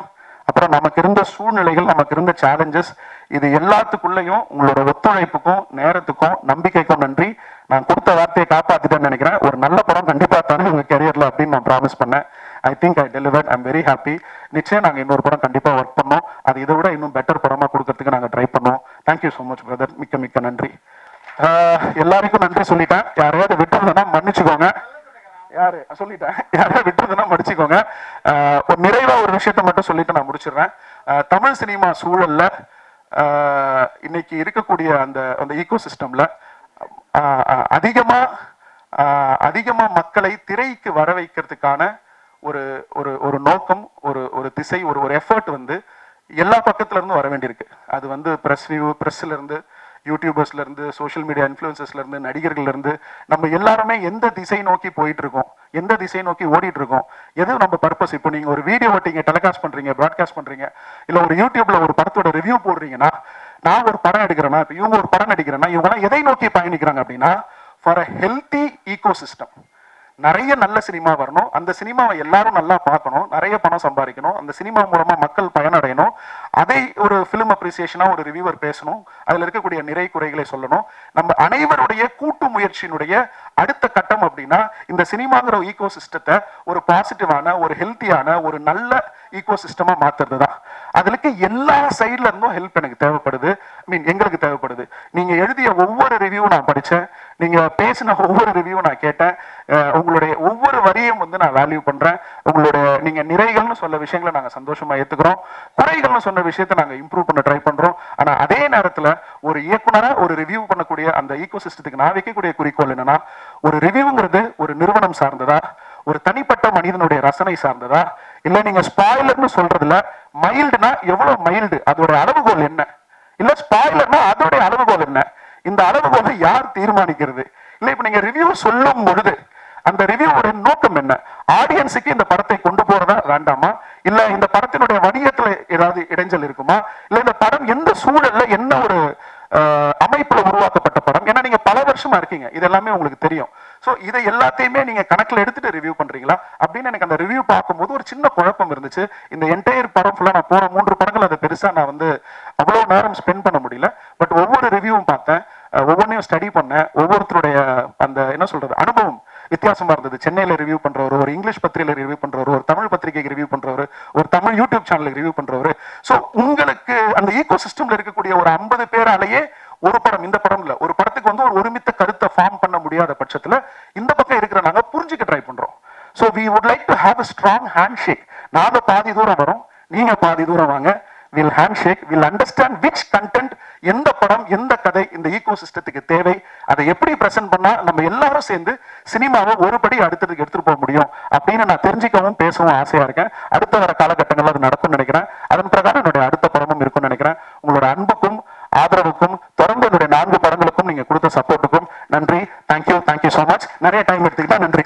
அப்புறம் நமக்கு இருந்த சூழ்நிலைகள், நமக்கு இருந்த சேலஞ்சஸ், இது எல்லாத்துக்குள்ளேயும் உங்களோட ஒத்துழைப்புக்கும் நேரத்துக்கும் நம்பிக்கைக்கும் நன்றி. நான் கொடுத்த வார்த்தையை காப்பாத்திட்டேன்னு நினைக்கிறேன். ஒரு நல்ல படம் கண்டிப்பா தானே உங்க கெரியர்ல அப்படின்னு நான் ப்ராமிஸ் பண்ணேன். I think I delivered. I'm very happy. நிச்சயம் நாங்கள் இன்னொரு படம் கண்டிப்பா ஒர்க் பண்ணோம். அது இதை விட இன்னும் பெட்டர் படமா கொடுக்கறதுக்கு நாங்கள் ட்ரை பண்ணோம். Thank you so much brother. மிக்க மிக்க நன்றி. எல்லாருக்கும் நன்றி சொல்லிட்டேன். யாரையாவது விட்டுருந்தேன்னா மன்னிச்சுக்கோங்க. சொல்லிட்டேன், யாராவது விட்டுருந்தேன்னா மன்னிச்சுக்கோங்க. ஒரு நிறைவா ஒரு விஷயத்த மட்டும் சொல்லிட்டு நான் முடிச்சிடுறேன். தமிழ் சினிமா சூழல்ல இன்னைக்கு இருக்கக்கூடிய அந்த ஈகோ சிஸ்டம்ல அதிகமா மக்களை திரைக்கு வர வைக்கிறதுக்கான ஒரு நோக்கம், ஒரு திசை, ஒரு எஃபர்ட் வந்து எல்லா பக்கத்துல இருந்து வர வேண்டியிருக்கு. அது வந்து பிரஸ்ல இருந்து, யூடியூபர்ஸ்ல இருந்து, சோஷியல் மீடியா இன்ஃப்ளூயன்சஸ்ல இருந்து, நடிகர்கள்ல இருந்து, நம்ம எல்லாருமே எந்த திசை நோக்கி போயிட்டு இருக்கோம், எந்த திசை நோக்கி ஓடிட்டு இருக்கோம், எது நம்ம பர்பஸ். இப்போ நீங்க ஒரு வீடியோ ஓட்டிங்க, டெலிகாஸ்ட் பண்றீங்க, பிராட்காஸ்ட் பண்றீங்க, இல்ல ஒரு யூடியூப்ல ஒரு படத்தோட ரிவ்யூ போடுறீங்கன்னா, நான் ஒரு படம் எடுக்கிறேன்னா, இப்போ இவங்க ஒரு படம் நடிக்கிறேன்னா, இவங்க எதை நோக்கி பயணிக்கிறாங்க அப்படின்னா, for a healthy ecosystem. நிறைய நல்ல சினிமா வரணும், அந்த சினிமாவை எல்லாரும் நல்லா பார்க்கணும், நிறைய பணம் சம்பாதிக்கணும், அந்த சினிமா மூலமா மக்கள் பயனடையணும். அதை ஒரு ஃபிலிம் அப்ரிசியேஷனா ஒரு ரிவ்யூவர் பேசணும், அதுல இருக்கக்கூடிய நிறை குறைகளை சொல்லணும். நம்ம அனைவருடைய கூட்டு முயற்சியினுடைய அடுத்த கட்டம் அப்படின்னா இந்த சினிமாங்கிற ஈகோ சிஸ்டத்தை ஒரு பாசிட்டிவான, ஒரு ஹெல்த்தியான, ஒரு நல்ல ஈகோ சிஸ்டமா மாத்துறது தான். அதுக்கு எல்லா சைட்ல இருந்தும் ஹெல்ப் எனக்கு தேவைப்படுது. எங்களுக்கு தேவைப்படுது. நீங்க எழுதிய ஒவ்வொரு ரிவ்யூ நான் படிச்சேன், நீங்க பேசின ஒவ்வொரு ரிவ்யூ நான் கேட்டேன். உங்களுடைய ஒவ்வொரு வரியும் வந்து நான் வேல்யூ பண்றேன். உங்களுடைய நீங்க நிறைகள்னு சொல்ல விஷயங்களை நாங்க சந்தோஷமா ஏத்துக்கிறோம், குறைகள்னு சொன்ன விஷயத்தை நாங்க இம்ப்ரூவ் பண்ண ட்ரை பண்றோம். ஆனா அதே நேரத்துல ஒரு இயக்குனரா ஒரு ரிவ்யூ பண்ணக்கூடிய அந்த ஈகோ சிஸ்டத்துக்கு நான் வைக்கக்கூடிய குறிக்கோள் என்னன்னா, ஒரு ரிவ்யூங்கிறது ஒரு நிறுவனம் சார்ந்ததா, ஒரு தனிப்பட்ட மனிதனுடைய ரசனை சார்ந்ததா, இல்ல நீங்க ஸ்பாயிலர்னு சொல்றதுல மைல்டுனா எவ்வளவு மைல்டு, அதோட அளவுகோல் என்ன, இல்ல ஸ்பாயிலர்னா அதோட அளவுகோல் என்ன, இந்த அளவுகோலை யார் தீர்மானிக்கிறது? இல்ல இப்ப நீங்க ரிவ்யூ சொல்லும் பொழுது அந்த ரிவ்யூவோட நோக்கம் என்ன? ஆடியன்ஸுக்கு இந்த படத்தை கொண்டு போறதா வேண்டாமா, இல்ல இந்த படத்தினுடைய வணிகத்துல ஏதாவது இடைஞ்சல் இருக்குமா, இல்ல இந்த படம் எந்த சூழல்ல என்ன ஒரு அமைப்புல உருவாக்கப்பட்ட படம்? ஏன்னா நீங்க பல வருஷமா இருக்கீங்க, இது எல்லாமே உங்களுக்கு தெரியும். ஸோ இதை எல்லாத்தையுமே நீங்க கணக்கில் எடுத்துட்டு ரிவ்யூ பண்றீங்களா அப்படின்னு எனக்கு அந்த ரிவ்யூ பார்க்கும்போது ஒரு சின்ன குழப்பம் இருந்துச்சு. இந்த என்டையர் படம் ஃபுல்லா நான் போன 3 படங்கள் அதை பெருசா நான் வந்து அவ்வளவு நேரம் ஸ்பெண்ட் பண்ண முடியல. பட் ஒவ்வொரு ரிவ்யூவும் பார்த்தேன், ஒவ்வொன்றையும் ஸ்டடி பண்ணேன். ஒவ்வொருத்தருடைய அந்த என்ன சொல்றது அனுபவம் வித்தியாசமா இருந்தது. சென்னையில ரிவ்யூ பண்றவர், ஒரு இங்கிலீஷ் பத்திரிகையில ரிவ்யூ பண்றவர், ஒரு தமிழ் பத்திரிகைக்கு ரிவ்யூ பண்றவர், ஒரு தமிழ் யூடியூப் சேனலுக்கு ரிவ்யூ பண்றவர். ஸோ உங்களுக்கு அந்த ஈகோ சிஸ்டம்ல இருக்கக்கூடிய ஒரு 50 பேராலேயே ஒரு படம், இந்த படம் இல்ல, ஒரு படத்துக்கு வந்து ஒரு ஒருமித்த கருத்தை ஃபார்ம் பண்ண முடியாத பட்சத்துல இந்த பக்கம் இருக்கிற நாங்க புரிஞ்சுக்க ட்ரை பண்றோம். So we would like to have a strong handshake. நாங்க பாதி தூரம் வரோம், நீங்க பாதி தூரம் வாங்க. Will handshake, will understand which content, எந்த படம் எந்த கதை இந்த ஈகோ சிஸ்டத்துக்கு தேவை, அதை எப்படி பிரசன்ட் பண்ணா நம்ம எல்லாரும் சேர்ந்து சினிமாவை ஒருபடி அடுத்ததுக்கு எடுத்துட்டு போக முடியும் அப்படின்னு நான் தெரிஞ்சுக்கவும் பேசவும் ஆசையா இருக்கேன். அடுத்த வர காலகட்டங்கள் அது நடக்கும்னு நினைக்கிறேன். அதன் பிரகாரம் என்னுடைய அடுத்த படமும் இருக்கும்னு நினைக்கிறேன். உங்களோட அன்புக்கும் ஆதரவுக்கும் தொடர்ந்து என்னுடைய 4 படங்களுக்கும் நீங்க கொடுத்த சப்போர்ட்டுக்கும் நன்றி. Thank you so much. நிறைய டைம் எடுத்துக்கிட்டா நன்றி.